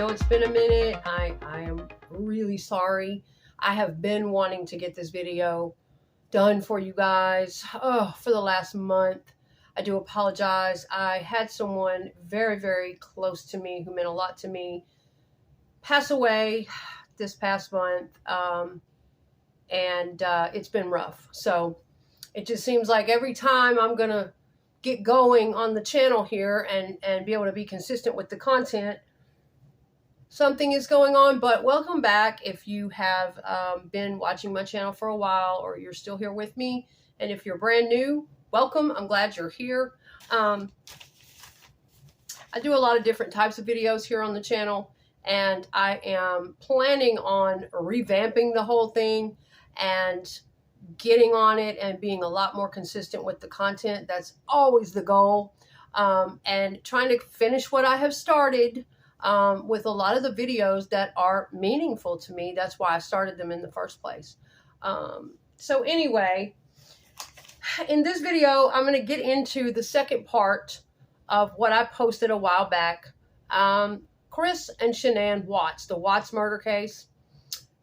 know it's been a minute. I am really sorry. I have been wanting to get this video done for you guys for the last month. I do apologize. I had someone very, very close to me who meant a lot to me pass away this past month, and it's been rough. So it just seems like every time I'm going to get going on the channel here and be able to be consistent with the content, something is going on. But welcome back if you have been watching my channel for a while, or you're still here with me. And if you're brand new, welcome. I'm glad you're here. I do a lot of different types of videos here on the channel, and I am planning on revamping the whole thing and getting on it and being a lot more consistent with the content. That's always the goal. And trying to finish what I have started with a lot of the videos that are meaningful to me. That's why I started them in the first place. So anyway, in this video, I'm going to get into the second part of what I posted a while back. Chris and Shanann Watts, the Watts murder case.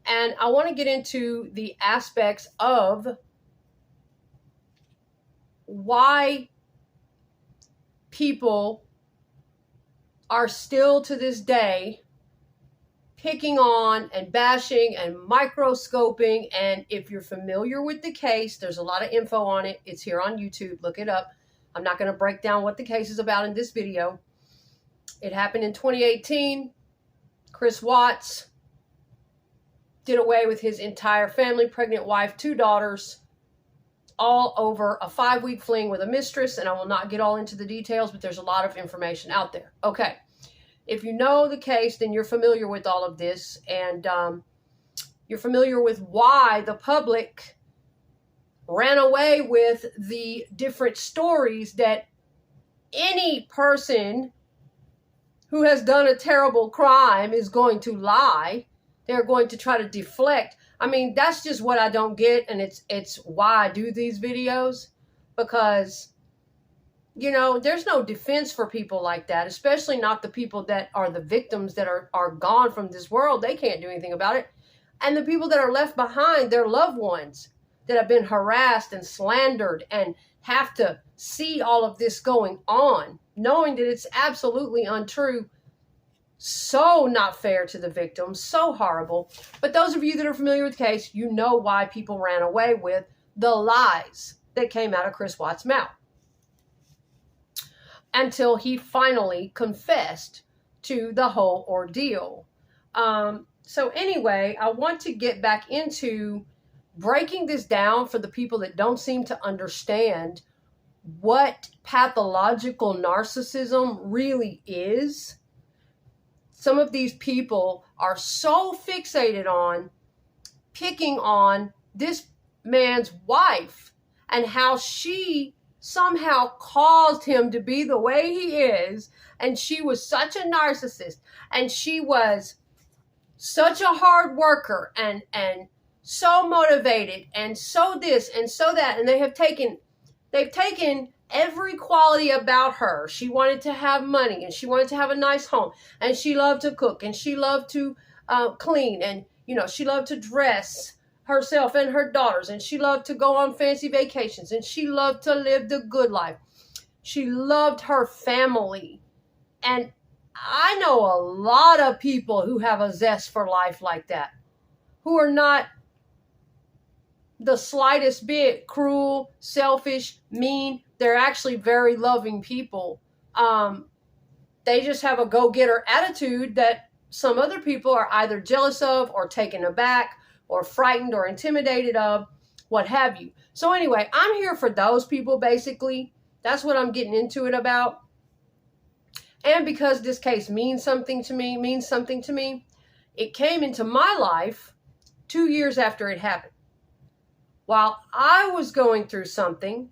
And I want to get into the aspects of why people are still to this day picking on and bashing and microscoping. And if you're familiar with the case, there's a lot of info on it. It's here on YouTube. Look it up. I'm not going to break down what the case is about in this video. It happened in 2018. Chris Watts did away with his entire family, pregnant wife, 2 daughters, all over a 5-week fling with a mistress. And I will not get all into the details, but there's a lot of information out there. Okay. If you know the case, then you're familiar with all of this, and you're familiar with why the public ran away with the different stories that any person who has done a terrible crime is going to lie. They're going to try to deflect. I mean, that's just what I don't get, and it's why I do these videos, because, you know, there's no defense for people like that, especially not the people that are the victims that are gone from this world. They can't do anything about it. And the people that are left behind, their loved ones that have been harassed and slandered and have to see all of this going on, knowing that it's absolutely untrue. So not fair to the victims, so horrible. But those of you that are familiar with the case, you know why people ran away with the lies that came out of Chris Watts' mouth, until he finally confessed to the whole ordeal. So anyway, I want to get back into breaking this down for the people that don't seem to understand what pathological narcissism really is. Some of these people are so fixated on picking on this man's wife and how she somehow caused him to be the way he is. And she was such a narcissist, and she was such a hard worker, and so motivated, and so this and so that. And they've taken every quality about her. She wanted to have money, and she wanted to have a nice home, and she loved to cook, and she loved to clean, and, you know, she loved to dress herself and her daughters, and she loved to go on fancy vacations, and she loved to live the good life. She loved her family. And I know a lot of people who have a zest for life like that, who are not the slightest bit cruel, selfish, mean. They're actually very loving people. They just have a go-getter attitude that some other people are either jealous of, or taken aback, or frightened, or intimidated of, what have you. So anyway, I'm here for those people, basically. That's what I'm getting into it about. And because this case means something to me, it came into my life 2 years after it happened, while I was going through something.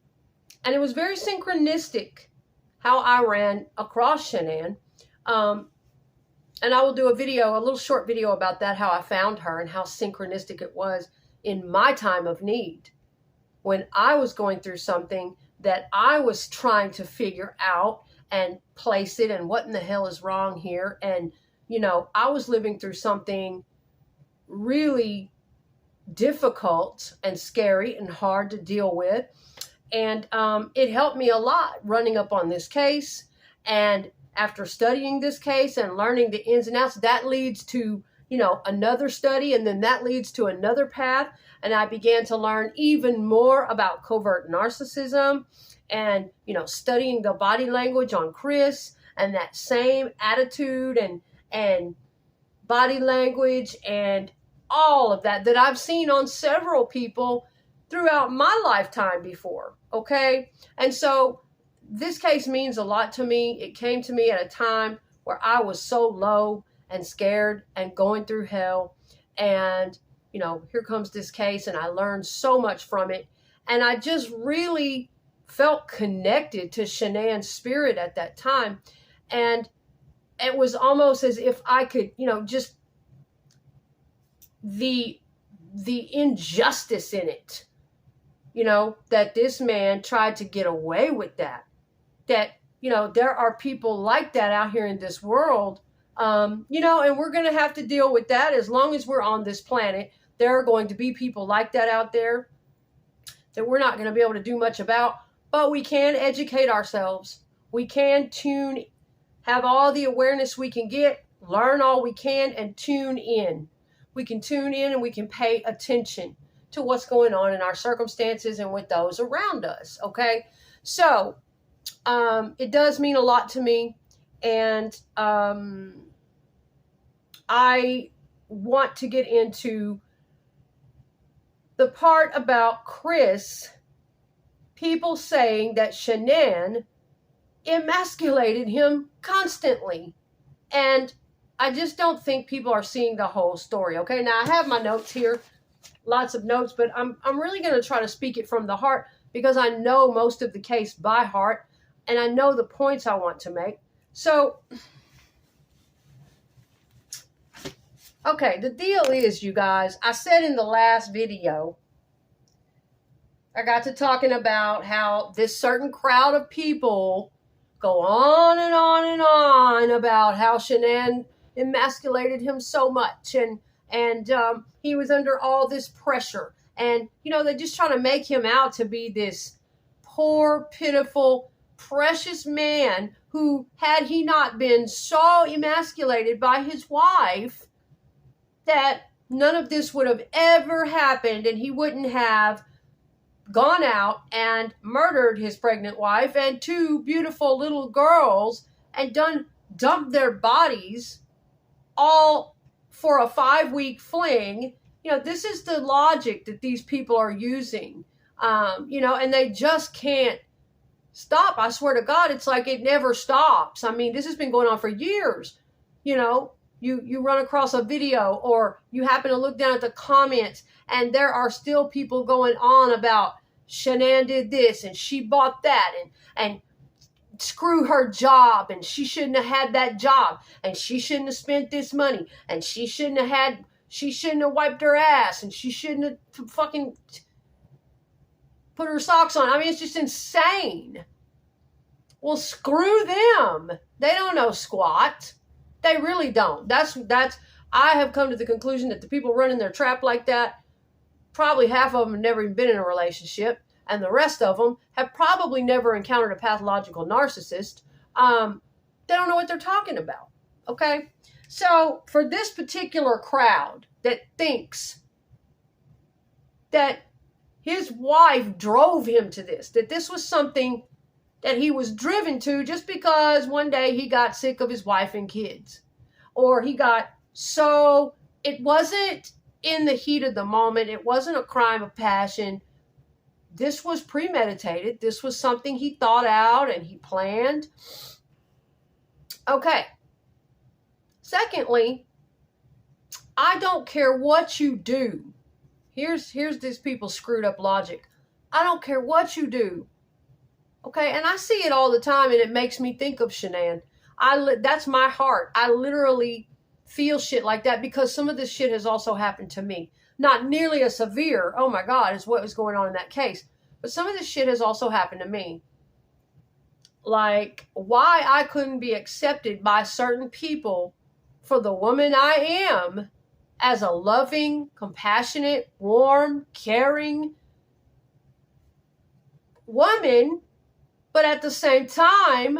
And it was very synchronistic how I ran across Shan'ann. And I will do a little short video about that, how I found her and how synchronistic it was in my time of need, when I was going through something that I was trying to figure out and place it, and what in the hell is wrong here, and I was living through something really difficult and scary and hard to deal with. And it helped me a lot running up on this case. And after studying this case and learning the ins and outs, that leads to, another study, and then that leads to another path. And I began to learn even more about covert narcissism and, studying the body language on Chris and that same attitude and body language and all of that I've seen on several people throughout my lifetime before. Okay. And so this case means a lot to me. It came to me at a time where I was so low and scared and going through hell. And, here comes this case, and I learned so much from it. And I just really felt connected to Shannan's spirit at that time. And it was almost as if I could, just the injustice in it, that this man tried to get away with that, there are people like that out here in this world, and we're going to have to deal with that as long as we're on this planet. There are going to be people like that out there that we're not going to be able to do much about, but we can educate ourselves. We can have all the awareness we can get, learn all we can, and tune in. We can tune in and we can pay attention to what's going on in our circumstances and with those around us. Okay. So, it does mean a lot to me. And, I want to get into the part about Chris, people saying that Shan'ann emasculated him constantly. And I just don't think people are seeing the whole story. Okay, now I have my notes here, lots of notes, but I'm really going to try to speak it from the heart because I know most of the case by heart and I know the points I want to make. So, okay, the deal is, you guys, I said in the last video, I got to talking about how this certain crowd of people go on and on and on about how Shan'ann emasculated him so much, and he was under all this pressure, and they're just trying to make him out to be this poor, pitiful, precious man who, had he not been so emasculated by his wife, that none of this would have ever happened, and he wouldn't have gone out and murdered his pregnant wife and two beautiful little girls and dumped their bodies all for a 5-week fling. This is the logic that these people are using, and they just can't stop. I swear to God, it's like it never stops. I mean, this has been going on for years. You run across a video or you happen to look down at the comments and there are still people going on about Shan'ann did this and she bought that and screw her job and she shouldn't have had that job and she shouldn't have spent this money and she shouldn't have wiped her ass and she shouldn't have fucking put her socks on. I mean, it's just insane. Well, screw them. They don't know squat. They really don't. That's. I have come to the conclusion that the people running their trap like that, probably half of them have never even been in a relationship, and the rest of them have probably never encountered a pathological narcissist. They don't know what they're talking about. Okay? So, for this particular crowd that thinks that his wife drove him to this, that this was something that he was driven to just because one day he got sick of his wife and kids. Or he got it wasn't in the heat of the moment. It wasn't a crime of passion. This was premeditated. This was something he thought out and he planned. Okay. Secondly, I don't care what you do. Here's these people's screwed up logic. I don't care what you do. Okay, and I see it all the time, and it makes me think of Shan'ann. That's my heart. I literally feel shit like that because some of this shit has also happened to me. Not nearly as severe, oh my God, as what was going on in that case. But some of this shit has also happened to me. Like, why I couldn't be accepted by certain people for the woman I am as a loving, compassionate, warm, caring woman, but at the same time,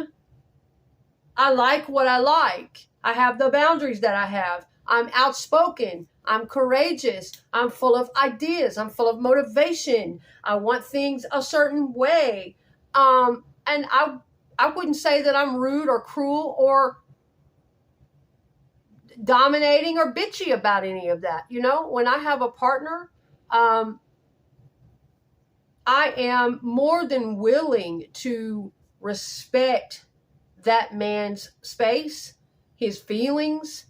I like what I like. I have the boundaries that I have. I'm outspoken. I'm courageous. I'm full of ideas. I'm full of motivation. I want things a certain way. And I wouldn't say that I'm rude or cruel or dominating or bitchy about any of that. You know, when I have a partner, I am more than willing to respect that man's space, his feelings,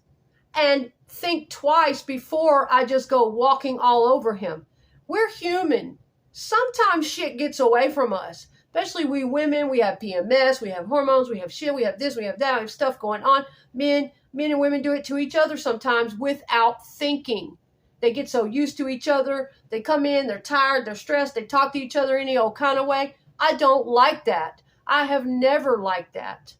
and think twice before I just go walking all over him. We're human. Sometimes shit gets away from us, especially we women. We have PMS, we have hormones, we have shit, we have this, we have that, we have stuff going on. Men and women do it to each other sometimes without thinking. They get so used to each other. They come in, they're tired, they're stressed, they talk to each other any old kind of way. I don't like that. I have never liked that.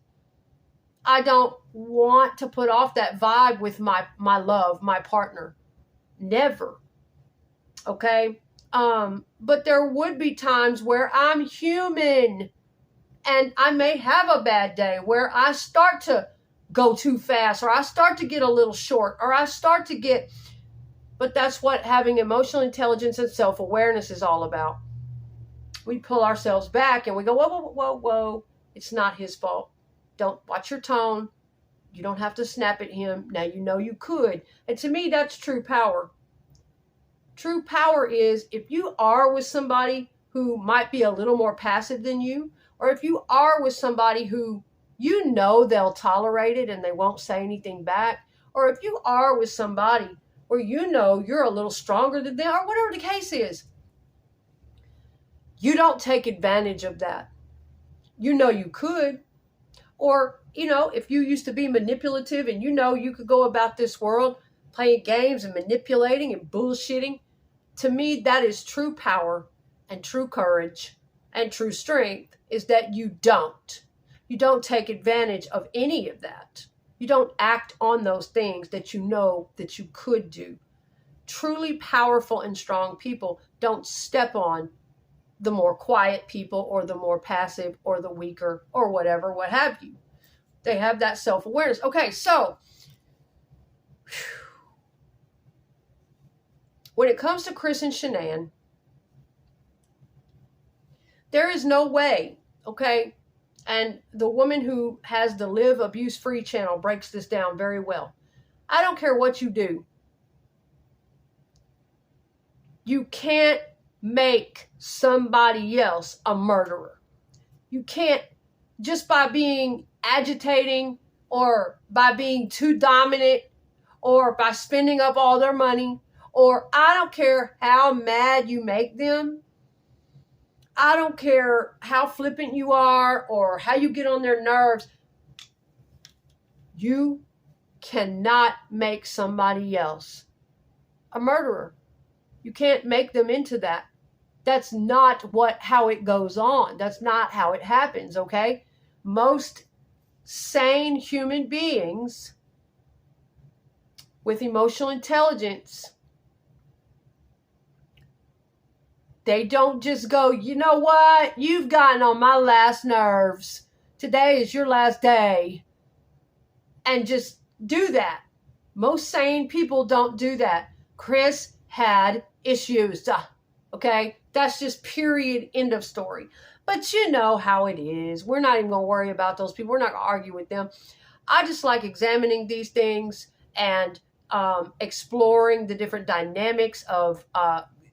I don't want to put off that vibe with my love, my partner. Never. Okay? But there would be times where I'm human and I may have a bad day where I start to go too fast, or I start to get a little short, or I start to get, but that's what having emotional intelligence and self-awareness is all about. We pull ourselves back and we go, whoa, whoa, whoa, whoa. It's not his fault. Don't watch your tone. You don't have to snap at him. Now you know you could. And to me, that's true power. True power is if you are with somebody who might be a little more passive than you, or if you are with somebody who you know they'll tolerate it and they won't say anything back, or if you are with somebody where you know you're a little stronger than them, or whatever the case is, you don't take advantage of that. You know you could. Or, you know, if you used to be manipulative and you know you could go about this world playing games and manipulating and bullshitting, to me, that is true power and true courage and true strength, is that you don't. You don't take advantage of any of that. You don't act on those things that you know that you could do. Truly powerful and strong people don't step on the more quiet people or the more passive or the weaker or whatever, what have you. They have that self-awareness. Okay, so when it comes to Chris and Shanann, there is no way, okay? And the woman who has the Live Abuse Free channel breaks this down very well. I don't care what you do. You can't make somebody else a murderer. You can't, just by being agitating or by being too dominant or by spending up all their money, or I don't care how mad you make them. I don't care how flippant you are or how you get on their nerves. You cannot make somebody else a murderer. You can't make them into that. That's not how it goes on. That's not how it happens, okay? Most sane human beings with emotional intelligence, they don't just go, you know what? You've gotten on my last nerves. Today is your last day. And just do that. Most sane people don't do that. Chris had issues. Okay? That's just period, end of story. But you know how it is. We're not even going to worry about those people. We're not going to argue with them. I just like examining these things and exploring the different dynamics of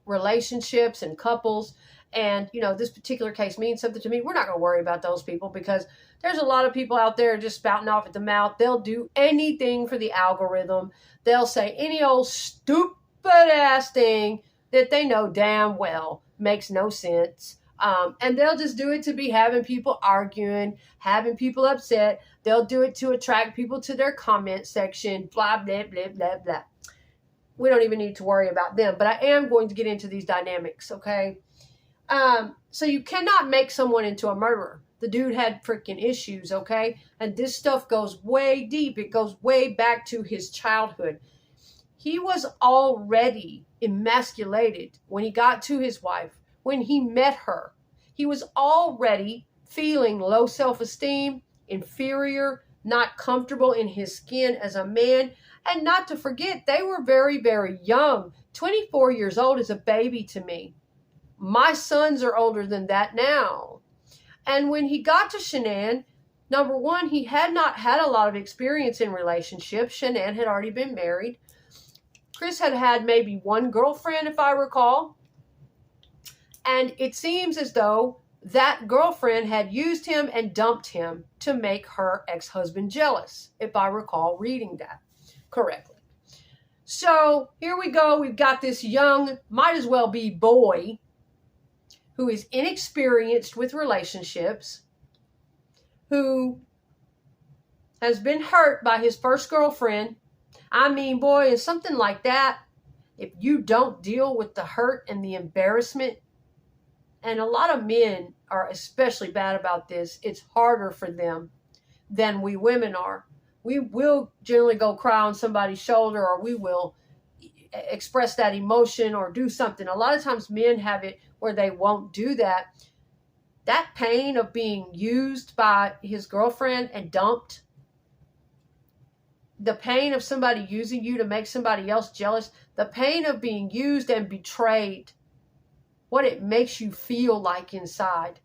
relationships and couples. And, you know, this particular case means something to me. We're not going to worry about those people because there's a lot of people out there just spouting off at the mouth. They'll do anything for the algorithm. They'll say any old stupid ass thing that they know damn well makes no sense. And they'll just do it to be having people arguing, having people upset. They'll do it to attract people to their comment section, blah, blah, blah, blah, blah. We don't even need to worry about them. But I am going to get into these dynamics, okay? So you cannot make someone into a murderer. The dude had freaking issues, okay? And this stuff goes way deep. It goes way back to his childhood. He was already emasculated when he got to his wife, when he met her. He was already feeling low self-esteem, inferior, not comfortable in his skin as a man. And not to forget, they were very, very young. 24 years old is a baby to me. My sons are older than that now. And when he got to Shan'ann, number one, he had not had a lot of experience in relationships. Shan'ann had already been married. Chris had had maybe one girlfriend, if I recall. And it seems as though that girlfriend had used him and dumped him to make her ex-husband jealous, if I recall reading that correctly. So here we go. We've got this young, might as well be boy, who is inexperienced with relationships, who has been hurt by his first girlfriend. I mean, boy, is something like that, if you don't deal with the hurt and the embarrassment, and a lot of men are especially bad about this, it's harder for them than we women are. We will generally go cry on somebody's shoulder, or we will express that emotion or do something. A lot of times men have it where they won't do that. That pain of being used by his girlfriend and dumped, the pain of somebody using you to make somebody else jealous, the pain of being used and betrayed, what it makes you feel like inside,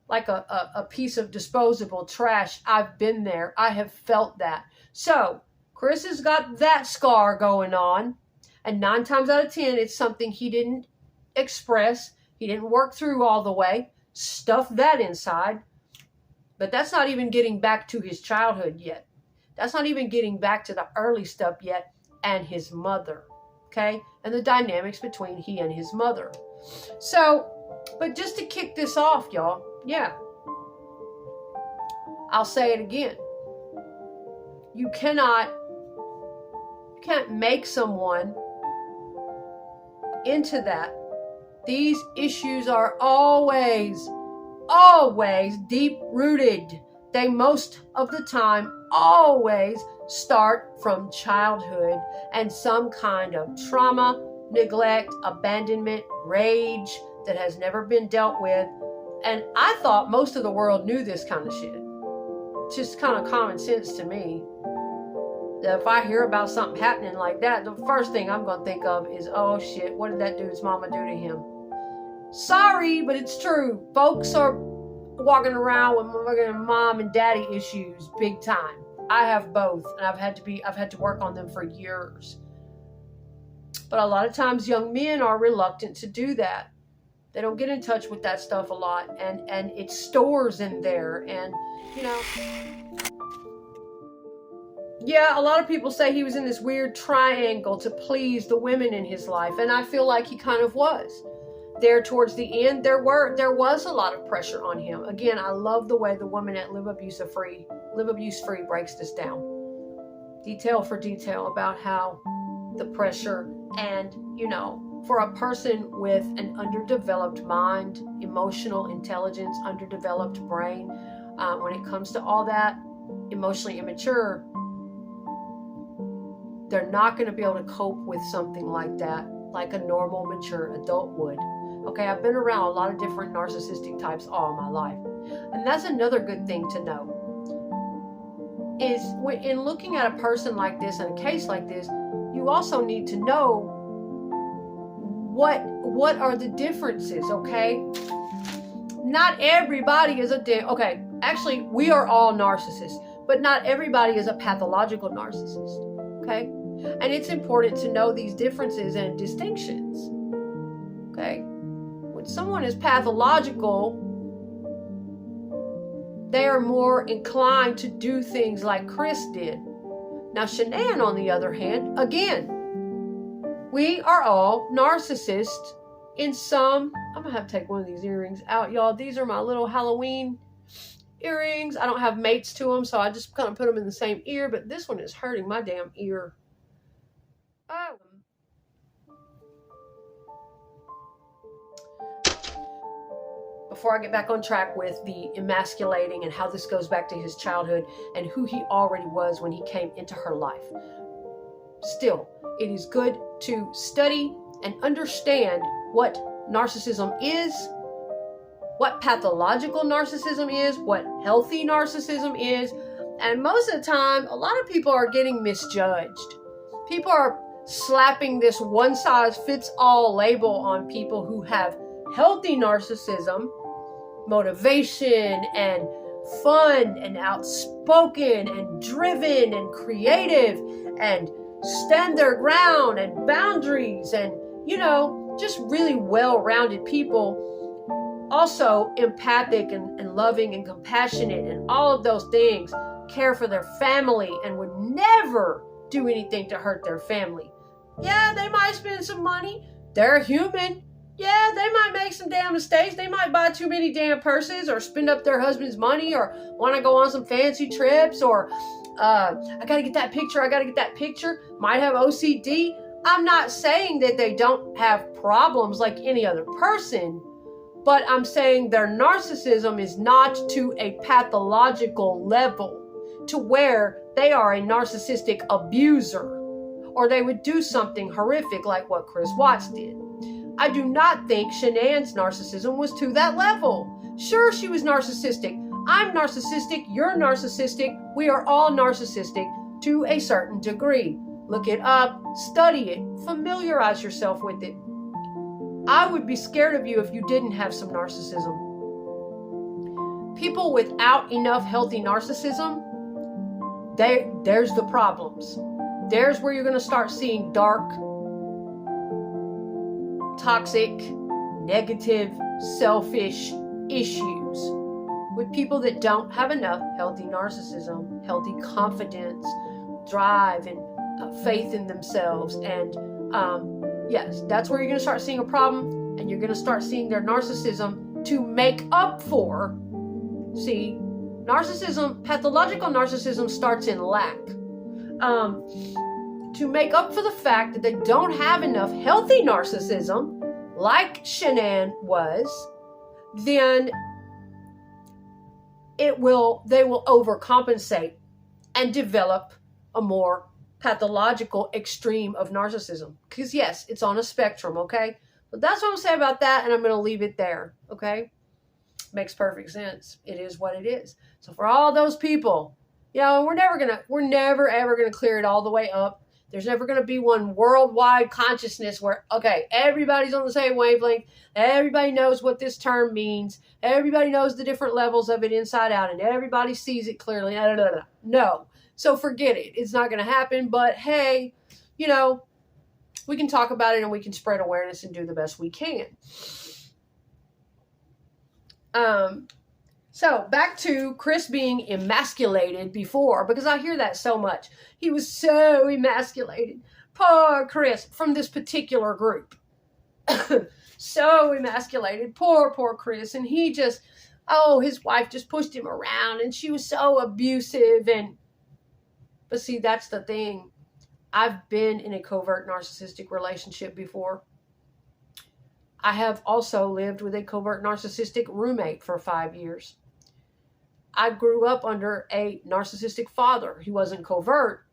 like a piece of disposable trash. I've been there. I have felt that. So Chris has got that scar going on, and 9 times out of 10, it's something he didn't express. He didn't work through all the way, stuff that inside. But that's not even getting back to his childhood yet. That's not even getting back to the early stuff yet, and his mother, okay? And the dynamics between he and his mother. So, but just to kick this off, y'all, yeah, I'll say it again. You can't make someone into that. These issues are always deep-rooted. They most of the time always start from childhood and some kind of trauma, neglect, abandonment, rage that has never been dealt with. And I thought most of the world knew this kind of shit. It's just kind of common sense to me that if I hear about something happening like that, the first thing I'm going to think of is, oh shit, what did that dude's mama do to him? Sorry, but it's true. Folks are walking around with mom and daddy issues big time. I have both, and I've had to work on them for years. But a lot of times young men are reluctant to do that. They don't get in touch with that stuff a lot, and it stores in there. And you know, yeah, a lot of people say he was in this weird triangle to please the women in his life, and I feel like he kind of was. There towards the end, there was a lot of pressure on him. Again, I love the way the woman at Live Abuse Free breaks this down, detail for detail, about how the pressure, and you know, for a person with an underdeveloped mind, emotional intelligence, underdeveloped brain, when it comes to all that, emotionally immature, they're not going to be able to cope with something like that, like a normal, mature adult would. Okay, I've been around a lot of different narcissistic types all my life. And that's another good thing to know, is when, in looking at a person like this and a case like this, you also need to know what are the differences, okay? Not everybody is okay, actually, we are all narcissists, but not everybody is a pathological narcissist, okay? And it's important to know these differences and distinctions, okay? When someone is pathological, they are more inclined to do things like Chris did. Now, Shan'ann, on the other hand, again, we are all narcissists in some. I'm going to have to take one of these earrings out, y'all. These are my little Halloween earrings. I don't have mates to them, so I just kind of put them in the same ear, but this one is hurting my damn ear. Oh. before I get back on track with the emasculating and how this goes back to his childhood and who he already was when he came into her life. Still, it is good to study and understand what narcissism is, what pathological narcissism is, what healthy narcissism is. And most of the time, a lot of people are getting misjudged. People are slapping this one-size-fits-all label on people who have healthy narcissism, motivation and fun and outspoken and driven and creative and stand their ground and boundaries and, just really well-rounded people. Also empathic and loving and compassionate and all of those things, care for their family and would never do anything to hurt their family. Yeah, they might spend some money. They're human. Yeah, they might make some damn mistakes. They might buy too many damn purses or spend up their husband's money or want to go on some fancy trips or I got to get that picture. Might have OCD. I'm not saying that they don't have problems like any other person, but I'm saying their narcissism is not to a pathological level to where they are a narcissistic abuser or they would do something horrific like what Chris Watts did. I do not think Shannann's narcissism was to that level. Sure, she was narcissistic. I'm narcissistic. You're narcissistic. We are all narcissistic to a certain degree. Look it up, study it, familiarize yourself with it. I would be scared of you if you didn't have some narcissism. People without enough healthy narcissism, there's the problems. There's where you're going to start seeing dark, toxic, negative, selfish issues with people that don't have enough healthy narcissism, healthy confidence, drive, and faith in themselves. And yes, that's where you're going to start seeing a problem, and you're going to start seeing their narcissism to make up for. See, narcissism, pathological narcissism starts in lack. To make up for the fact that they don't have enough healthy narcissism, like Shan'ann was, then they will overcompensate and develop a more pathological extreme of narcissism. Because yes, it's on a spectrum, okay? But that's what I'm saying about that, and I'm going to leave it there, okay? Makes perfect sense. It is what it is. So for all those people, we're never ever gonna clear it all the way up. There's never gonna be one worldwide consciousness where, okay, everybody's on the same wavelength. Everybody knows what this term means. Everybody knows the different levels of it inside out, and everybody sees it clearly. No. So forget it. It's not gonna happen. But hey, we can talk about it and we can spread awareness and do the best we can. So back to Chris being emasculated before, because I hear that so much. He was so emasculated. Poor Chris from this particular group. So emasculated. Poor Chris. And he just, his wife just pushed him around and she was so abusive. But see, that's the thing. I've been in a covert narcissistic relationship before. I have also lived with a covert narcissistic roommate for 5 years. I grew up under a narcissistic father. He wasn't covert.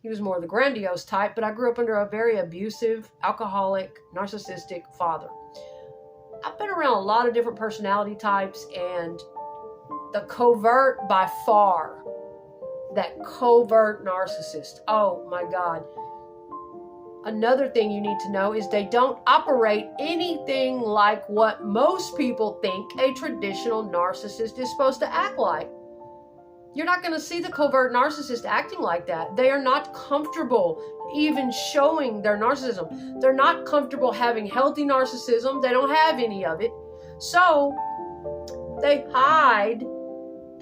He was more the grandiose type, but I grew up under a very abusive, alcoholic, narcissistic father. I've been around a lot of different personality types, and the covert by far, that covert narcissist, oh my God. Another thing you need to know is they don't operate anything like what most people think a traditional narcissist is supposed to act like. You're not going to see the covert narcissist acting like that. They are not comfortable even showing their narcissism. They're not comfortable having healthy narcissism. They don't have any of it. So they hide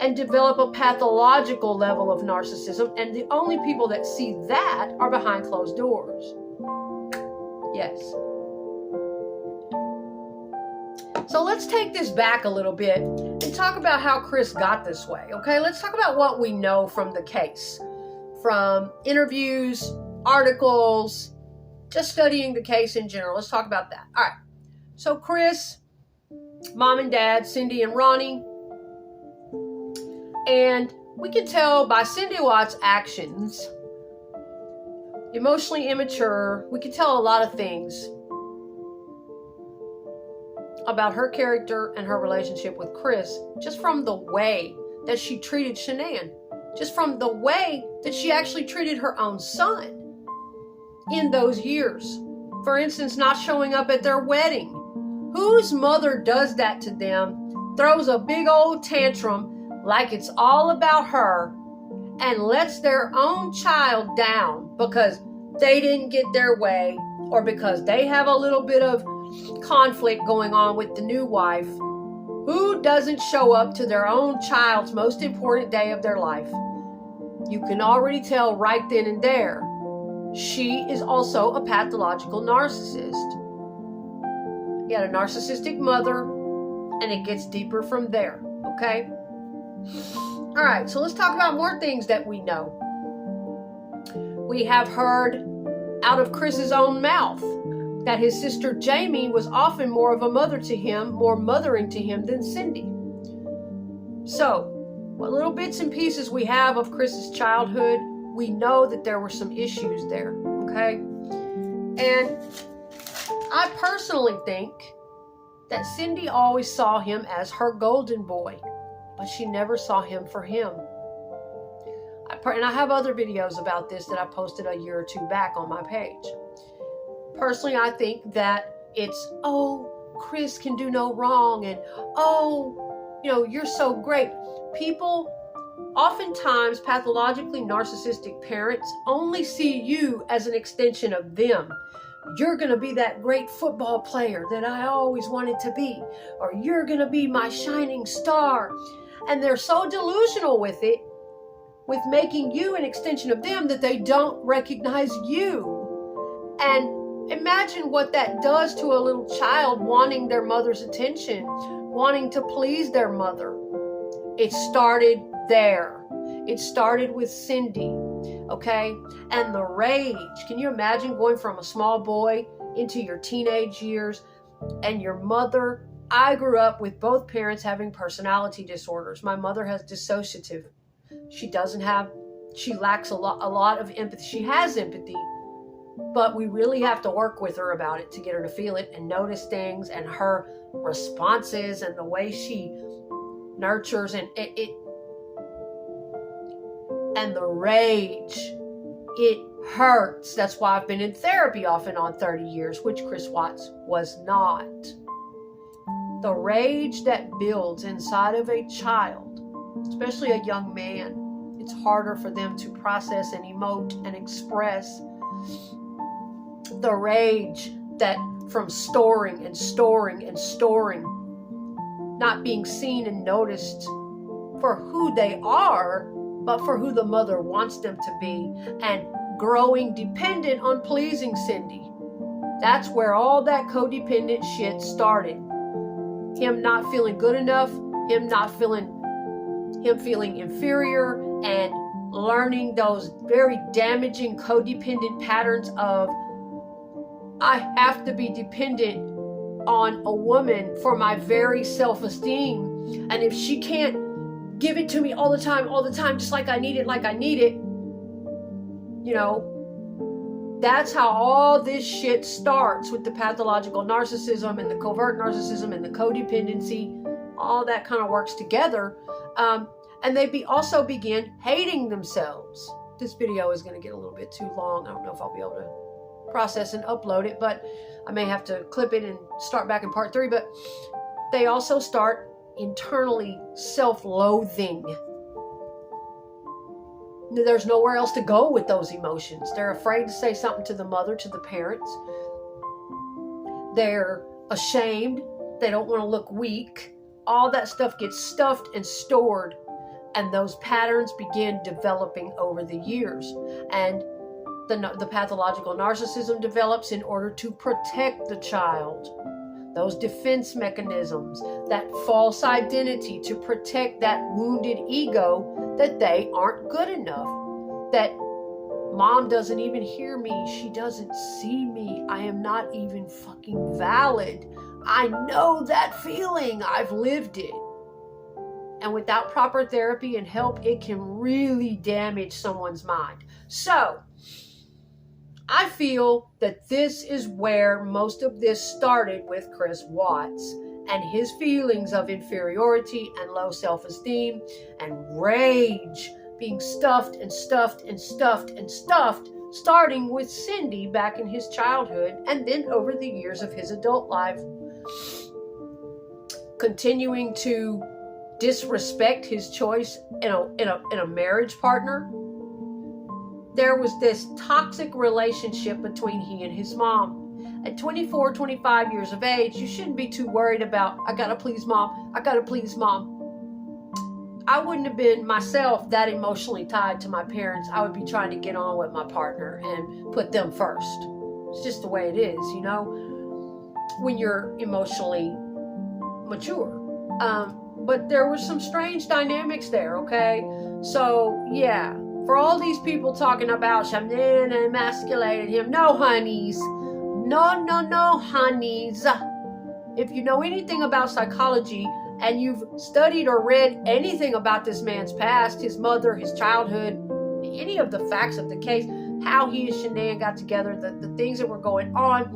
and develop a pathological level of narcissism. And the only people that see that are behind closed doors. Yes. So let's take this back a little bit and talk about how Chris got this way, okay? Let's talk about what we know from the case, from interviews, articles, just studying the case in general. Let's talk about that. All right. So Chris mom and dad, Cindy and Ronnie. And we can tell by Cindy Watts' actions, emotionally immature, we can tell a lot of things about her character and her relationship with Chris just from the way that she treated Shan'ann, just from the way that she actually treated her own son in those years. For instance, not showing up at their wedding. Whose mother does that to them, throws a big old tantrum like it's all about her, and lets their own child down because they didn't get their way, or because they have a little bit of conflict going on with the new wife? Who doesn't show up to their own child's most important day of their life? You can already tell right then and there, she is also a pathological narcissist. You had a narcissistic mother, and it gets deeper from there, okay? All right, so let's talk about more things that we know. We have heard out of Chris's own mouth that his sister Jamie was often more of a mother to him, more mothering to him than Cindy. So, what little bits and pieces we have of Chris's childhood, we know that there were some issues there, okay? And I personally think that Cindy always saw him as her golden boy, but she never saw him for him. And I have other videos about this that I posted a year or two back on my page. Personally, I think that it's, oh, Chris can do no wrong, and oh, you know, you're so great. People, oftentimes pathologically narcissistic parents, only see you as an extension of them. You're going to be that great football player that I always wanted to be, or you're going to be my shining star. And they're so delusional with it, with making you an extension of them, that they don't recognize you. And imagine what that does to a little child wanting their mother's attention, wanting to please their mother. It started there. It started with Cindy, okay? And the rage. Can you imagine going from a small boy into your teenage years, and your mother? I grew up with both parents having personality disorders. My mother has dissociative. She lacks a lot of empathy. She has empathy, but we really have to work with her about it to get her to feel it and notice things, and her responses and the way she nurtures and and the rage. It hurts. That's why I've been in therapy off and on 30 years, which Chris Watts was not. The rage that builds inside of a child, especially a young man, it's harder for them to process and emote and express. The rage that from storing and storing and storing, not being seen and noticed for who they are, but for who the mother wants them to be, and growing dependent on pleasing Cindy. That's where all that codependent shit started. Him not feeling good enough, him feeling inferior, and learning those very damaging codependent patterns of, I have to be dependent on a woman for my very self-esteem. And if she can't give it to me all the time, just like I need it, you know, that's how all this shit starts, with the pathological narcissism and the covert narcissism and the codependency. All that kind of works together. And they also begin hating themselves. This video is going to get a little bit too long. I don't know if I'll be able to process and upload it, but I may have to clip it and start back in part 3. But they also start internally self-loathing. There's nowhere else to go with those emotions. They're afraid to say something to the mother, to the parents. They're ashamed. They don't want to look weak. All that stuff gets stuffed and stored, and those patterns begin developing over the years. And the pathological narcissism develops in order to protect the child. Those defense mechanisms, that false identity to protect that wounded ego, that they aren't good enough, that mom doesn't even hear me, she doesn't see me, I am not even fucking valid, I know that feeling. I've lived it. And without proper therapy and help, it can really damage someone's mind. So, I feel that this is where most of this started with Chris Watts and his feelings of inferiority and low self-esteem and rage being stuffed and stuffed and stuffed and stuffed, starting with Cindy back in his childhood and then over the years of his adult life, continuing to disrespect his choice in a marriage partner. There was this toxic relationship between he and his mom. At 24, 25 years of age, you shouldn't be too worried about, I gotta please mom, I gotta please mom. I wouldn't have been myself that emotionally tied to my parents. I would be trying to get on with my partner and put them first. It's just the way it is, you know, when you're emotionally mature. But there were some strange dynamics there, okay? So, yeah, for all these people talking about Shan'ann and emasculated him, no, honeys. No, honeys. If you know anything about psychology and you've studied or read anything about this man's past, his mother, his childhood, any of the facts of the case, how he and Shan'ann got together, the things that were going on,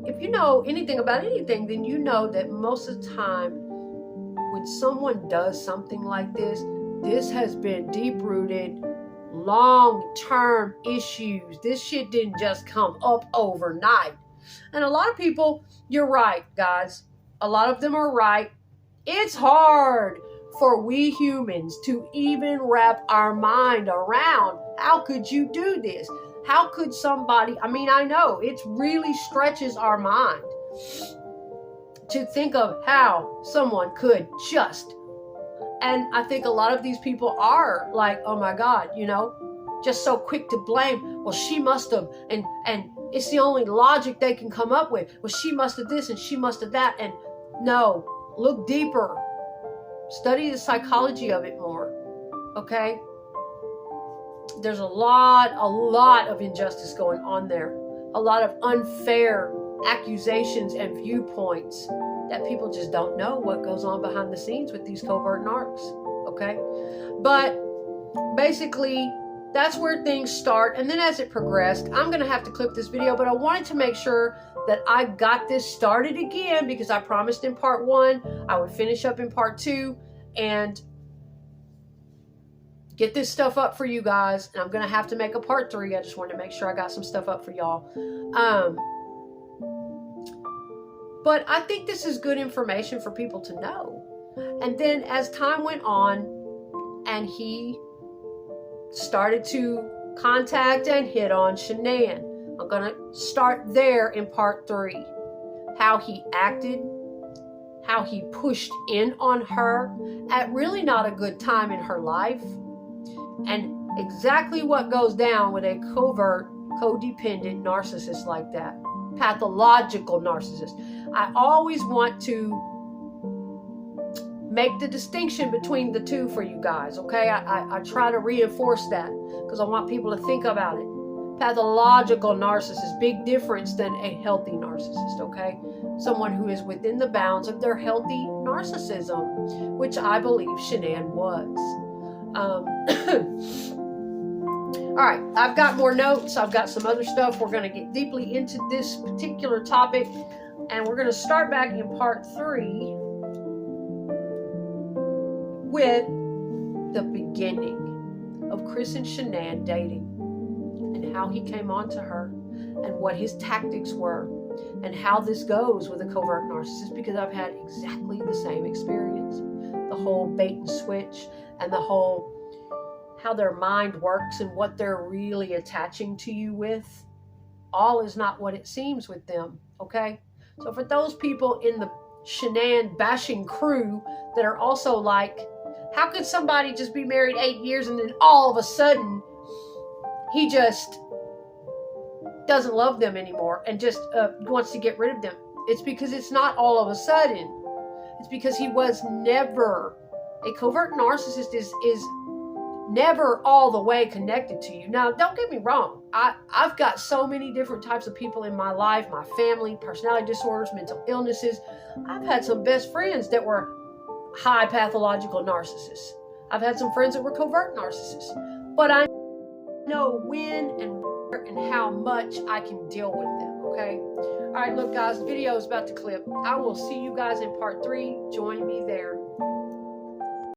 if you know anything about anything, then you know that most of the time when someone does something like this has been deep-rooted, long-term issues. This shit didn't just come up overnight. And a lot of people, you're right, guys. A lot of them are right. It's hard for we humans to even wrap our mind around. How could you do this? How could somebody, I know it really stretches our mind to think of how someone could just. And I think a lot of these people are like, oh my God, you know, just so quick to blame. Well, she must have, and it's the only logic they can come up with. Well, she must have this and she must have that. And no, look deeper. Study the psychology of it more. Okay? There's a lot of injustice going on there. A lot of unfair accusations and viewpoints that people just don't know what goes on behind the scenes with these covert narcs. Okay? But basically, that's where things start. And then as it progressed, I'm going to have to clip this video, but I wanted to make sure that I got this started again because I promised in part 1 I would finish up in part 2 and get this stuff up for you guys. And I'm going to have to make a part 3. I just wanted to make sure I got some stuff up for y'all. But I think this is good information for people to know. And then as time went on and he started to contact and hit on Shan'ann, I'm going to start there in part 3. How he acted, how he pushed in on her at really not a good time in her life, and exactly what goes down with a covert, codependent narcissist like that. Pathological narcissist. I always want to make the distinction between the two for you guys, okay? I try to reinforce that because I want people to think about it. Pathological narcissist, big difference than a healthy narcissist, okay? Someone who is within the bounds of their healthy narcissism, which I believe Shan'ann was. All right, I've got more notes. I've got some other stuff. We're going to get deeply into this particular topic, and we're going to start back in part 3 with the beginning of Chris and Shan'ann dating and how he came on to her and what his tactics were and how this goes with a covert narcissist, because I've had exactly the same experience. The whole bait and switch and the whole how their mind works and what they're really attaching to you with. All is not what it seems with them, okay? So for those people in the Shan'ann bashing crew that are also like, how could somebody just be married 8 years and then all of a sudden he just doesn't love them anymore and just wants to get rid of them? It's because it's not all of a sudden. It's because he was never. A covert narcissist is never all the way connected to you. Now, don't get me wrong. I've got so many different types of people in my life, my family, personality disorders, mental illnesses. I've had some best friends that were high pathological narcissists. I've had some friends that were covert narcissists. But I know when and where and how much I can deal with them, okay? All right, look, guys, the video is about to clip. I will see you guys in part 3. Join me there.